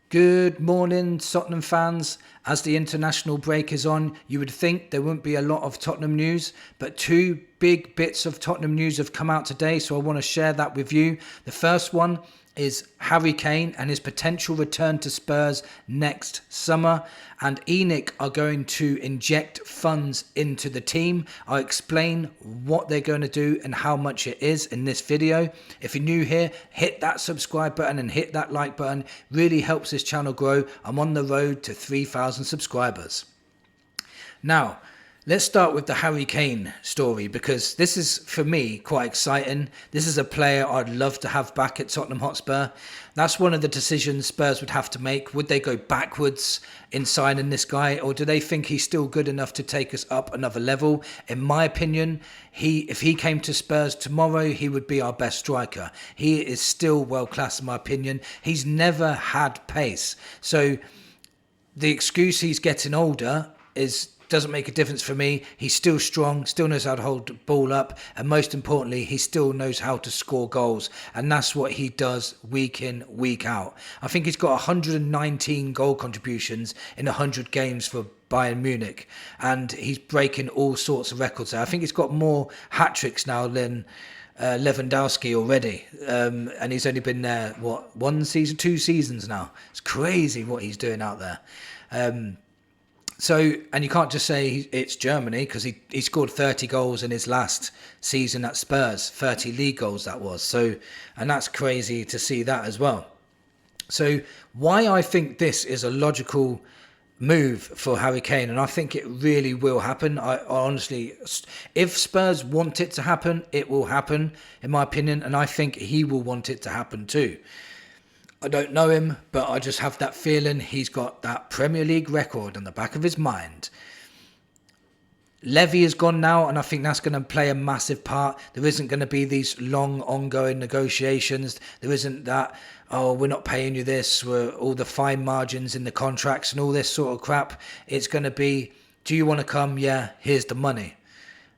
Good morning, Tottenham fans. As the international break is on, you would think there wouldn't be a lot of Tottenham news, but two big bits of Tottenham news have come out today, so I want to share that with you. The first one is Harry Kane and his potential return to Spurs next summer, and Enic are going to inject funds into the team. I'll explain what they're going to do and how much it is in this video. If you're new here, hit that subscribe button and hit that like button. Really helps this channel grow. I'm on the road to 3,000 subscribers. Now, let's start with the Harry Kane story, because this is, for me, quite exciting. This is a player I'd love to have back at Tottenham Hotspur. That's one of the decisions Spurs would have to make. Would they go backwards in signing this guy, or do they think he's still good enough to take us up another level? In my opinion, if he came to Spurs tomorrow, he would be our best striker. He is still world class in my opinion. He's never had pace. So the excuse he's getting older doesn't make a difference for me. He's still strong, still knows how to hold the ball up, and most importantly, he still knows how to score goals, and that's what he does week in, week out. I think he's got 119 goal contributions in 100 games for Bayern Munich, and he's breaking all sorts of records there. I think he's got more hat-tricks now than Lewandowski already, and he's only been there, one season, 2 seasons now. It's crazy what he's doing out there. So, and you can't just say it's Germany, because he scored 30 goals in his last season at Spurs, 30 league goals that was. So, and that's crazy to see that as well. So why I think this is a logical move for Harry Kane, and I think it really will happen. I honestly, if Spurs want it to happen, it will happen, in my opinion, and I think he will want it to happen too. I don't know him, but I just have that feeling he's got that Premier League record on the back of his mind. Levy is gone now, and I think that's going to play a massive part. There isn't going to be these long ongoing negotiations. There isn't that, oh, we're not paying you this, we're all the fine margins in the contracts and all this sort of crap. It's going to be, do you want to come? Yeah, here's the money.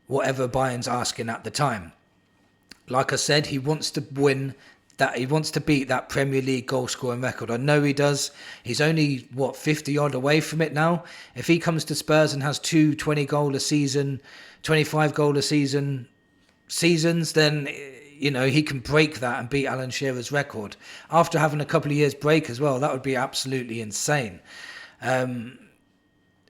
Whatever Bayern's asking at the time. Like I said, he wants to win. That he wants to beat that Premier League goal scoring record. I know he does. He's only 50 odd away from it now. If he comes to Spurs and has 2 20 goal a season, 25 goal a seasons, then he can break that and beat Alan Shearer's record. After having a couple of years break as well, that would be absolutely insane.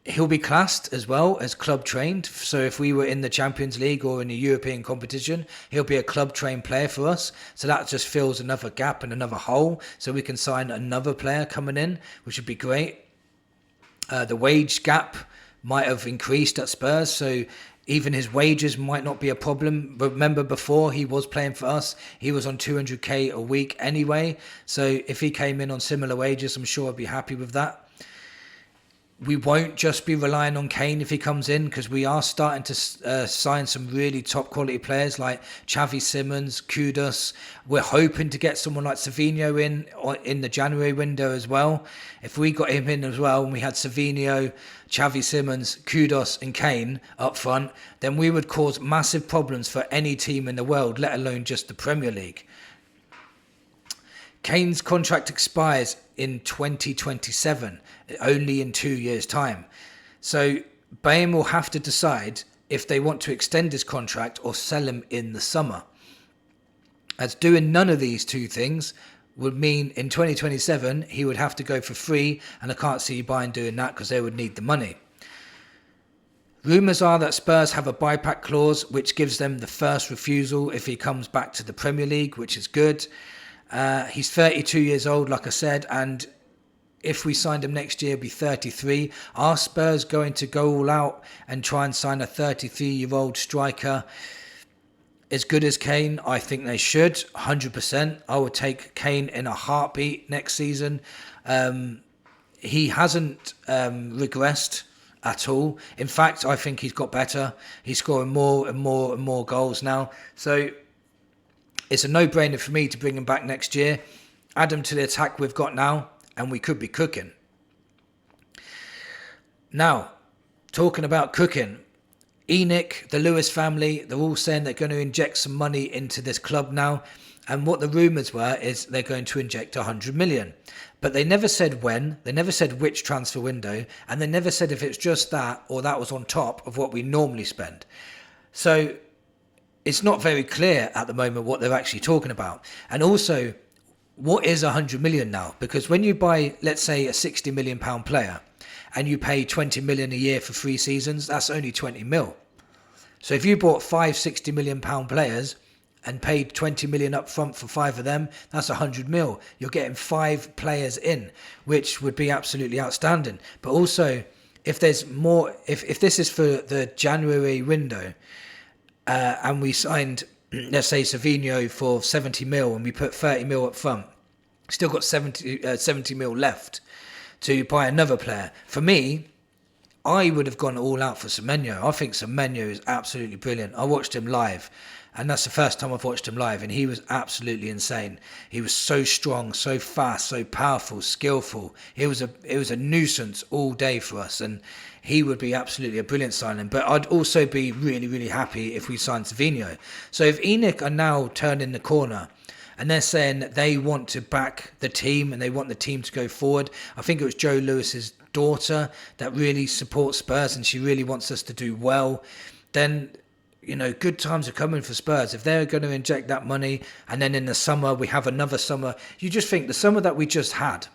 He'll be classed as well as club trained. So if we were in the Champions League or in a European competition, he'll be a club trained player for us. So that just fills another gap and another hole. So we can sign another player coming in, which would be great. The wage gap might have increased at Spurs. So even his wages might not be a problem. Remember, before he was playing for us, he was on 200k a week anyway. So if he came in on similar wages, I'm sure I'd be happy with that. We won't just be relying on Kane if he comes in, because we are starting to sign some really top quality players like Xavi Simons, Kudus. We're hoping to get someone like Savinho in the January window as well. If we got him in as well, and we had Savinho, Xavi Simons, Kudus and Kane up front, then we would cause massive problems for any team in the world, let alone just the Premier League. Kane's contract expires in 2027, only in 2 years' time. So Bayern will have to decide if they want to extend his contract or sell him in the summer. As doing none of these two things would mean in 2027 he would have to go for free, and I can't see Bayern doing that because they would need the money. Rumours are that Spurs have a buyback clause which gives them the first refusal if he comes back to the Premier League, which is good. He's 32 years old, like I said, and if we signed him next year, he'd be 33. Are Spurs going to go all out and try and sign a 33-year-old striker as good as Kane? I think they should, 100%. I would take Kane in a heartbeat next season. He hasn't regressed at all. In fact, I think he's got better. He's scoring more and more and more goals now. So it's a no-brainer for me to bring him back next year, add him to the attack we've got now, and we could be cooking. Now, talking about cooking, Enic, the Lewis family, they're all saying they're going to inject some money into this club now. And what the rumours were is they're going to inject 100 million. But they never said when, they never said which transfer window, and they never said if it's just that or that was on top of what we normally spend. So it's not very clear at the moment what they're actually talking about. And also, what is 100 million now? Because when you buy, let's say, a 60 million pound player and you pay 20 million a year for 3 seasons, that's only 20 mil. So if you bought 5 60 million pound players and paid 20 million up front for 5 of them, that's 100 mil. You're getting 5 players in, which would be absolutely outstanding. But also, if there's more, if this is for the January window, and we signed, let's say, Savinho for 70 mil and we put 30 mil up front, still got 70 mil left to buy another player. For me, I would have gone all out for Semenyo. I think Semenyo is absolutely brilliant. I watched him live, and that's the first time I've watched him live, and he was absolutely insane. He was so strong, so fast, so powerful, skillful. It was a nuisance all day for us, and he would be absolutely a brilliant signing. But I'd also be really, really happy if we signed Savinho. So if Enic are now turning the corner and they're saying that they want to back the team and they want the team to go forward, I think it was Joe Lewis's daughter that really supports Spurs and she really wants us to do well, then, you know, good times are coming for Spurs. If they're going to inject that money and then in the summer we have another summer, you just think the summer that we just had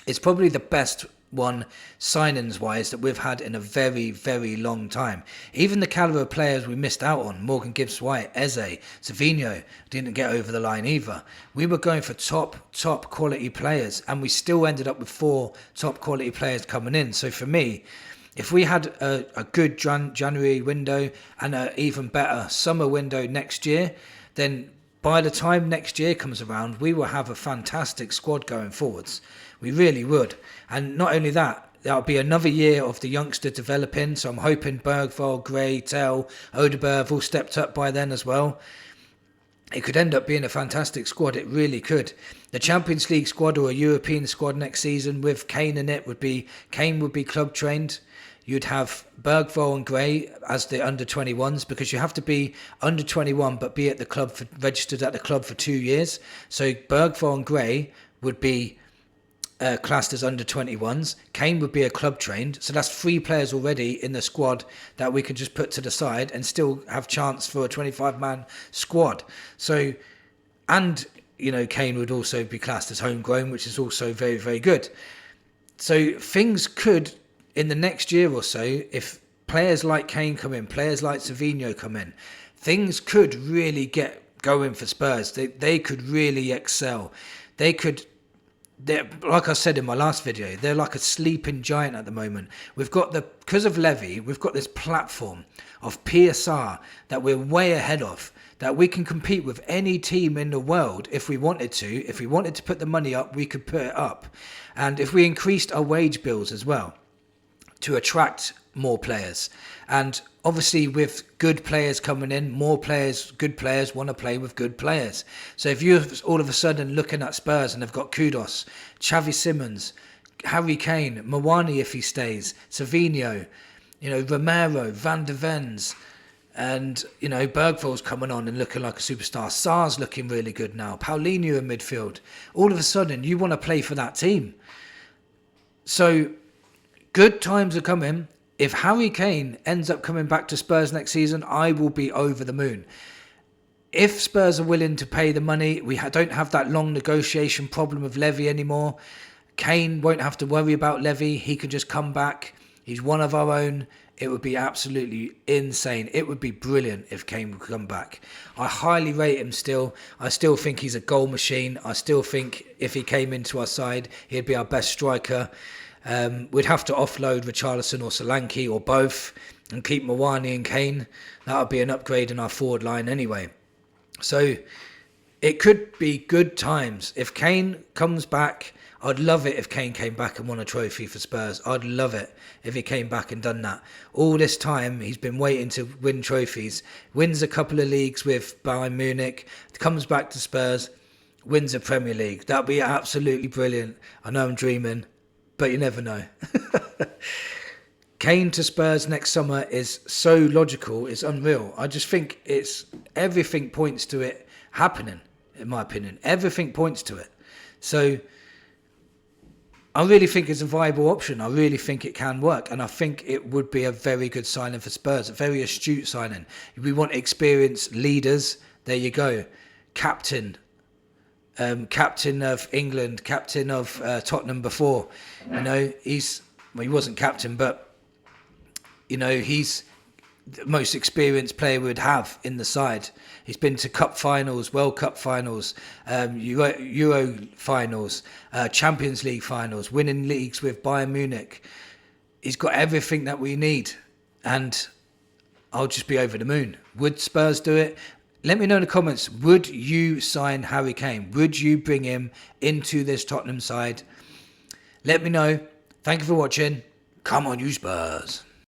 is probably the best one signings wise that we've had in a very, very long time. Even the caliber of players we missed out on, Morgan Gibbs-White, Eze, Savinho, didn't get over the line either. We were going for top quality players and we still ended up with 4 top quality players coming in. So for me, if we had a good January window and an even better summer window next year, then by the time next year comes around, we will have a fantastic squad going forwards. We really would. And not only that, that'll be another year of the youngster developing. So I'm hoping Bergvall, Gray, Tell, Odegaard have all stepped up by then as well. It could end up being a fantastic squad. It really could. The Champions League squad or a European squad next season with Kane in it Kane would be club trained. You'd have Bergvall and Gray as the under-21s because you have to be under 21 but be at the club registered at the club for 2 years. So Bergvall and Gray would be classed as under-21s. Kane would be a club trained. So that's 3 players already in the squad that we can just put to the side and still have chance for a 25-man squad. So, and, you know, Kane would also be classed as homegrown, which is also very, very good. So things could, in the next year or so, if players like Kane come in, players like Savinho come in, things could really get going for Spurs. They could really excel. They're, like I said in my last video, they're like a sleeping giant at the moment. Because of Levy, we've got this platform of PSR that we're way ahead of, that we can compete with any team in the world if we wanted to. If we wanted to put the money up, we could put it up. And if we increased our wage bills as well, to attract more players. And obviously with good players coming in, more players, good players want to play with good players. So if you're all of a sudden looking at Spurs and they've got Kudos, Xavi Simons, Harry Kane, Mawani if he stays, Savinho, you know, Romero, Van de Ven's, and, you know, Bergvall's coming on and looking like a superstar. Sarr's looking really good now. Paulinho in midfield. All of a sudden you want to play for that team. So good times are coming. If Harry Kane ends up coming back to Spurs next season, I will be over the moon. If Spurs are willing to pay the money, we don't have that long negotiation problem with Levy anymore. Kane won't have to worry about Levy. He can just come back. He's one of our own. It would be absolutely insane. It would be brilliant if Kane would come back. I highly rate him still. I still think he's a goal machine. I still think if he came into our side, he'd be our best striker. We'd have to offload Richarlison or Solanke or both and keep Mawani and Kane. That would be an upgrade in our forward line anyway. So it could be good times. If Kane comes back, I'd love it if Kane came back and won a trophy for Spurs. I'd love it if he came back and done that. All this time, he's been waiting to win trophies. Wins a couple of leagues with Bayern Munich, comes back to Spurs, wins a Premier League. That'd be absolutely brilliant. I know I'm dreaming, but you never know. Kane to Spurs next summer is so logical, it's unreal. I just think everything points to it happening. in my opinion. Everything points to it. So I really think it's a viable option. I really think it can work. And I think it would be a very good signing for Spurs, a very astute signing. If we want experienced leaders, there you go. Captain of England, captain of Tottenham before. You know, he wasn't captain, but, you know, he's the most experienced player we would have in the side. He's been to cup finals, World Cup finals, Euro finals, Champions League finals, winning leagues with Bayern Munich. He's got everything that we need, and I'll just be over the moon. Would Spurs do it? Let me know in the comments. Would you sign Harry Kane? Would you bring him into this Tottenham side? Let me know. Thank you for watching. Come on, you Spurs.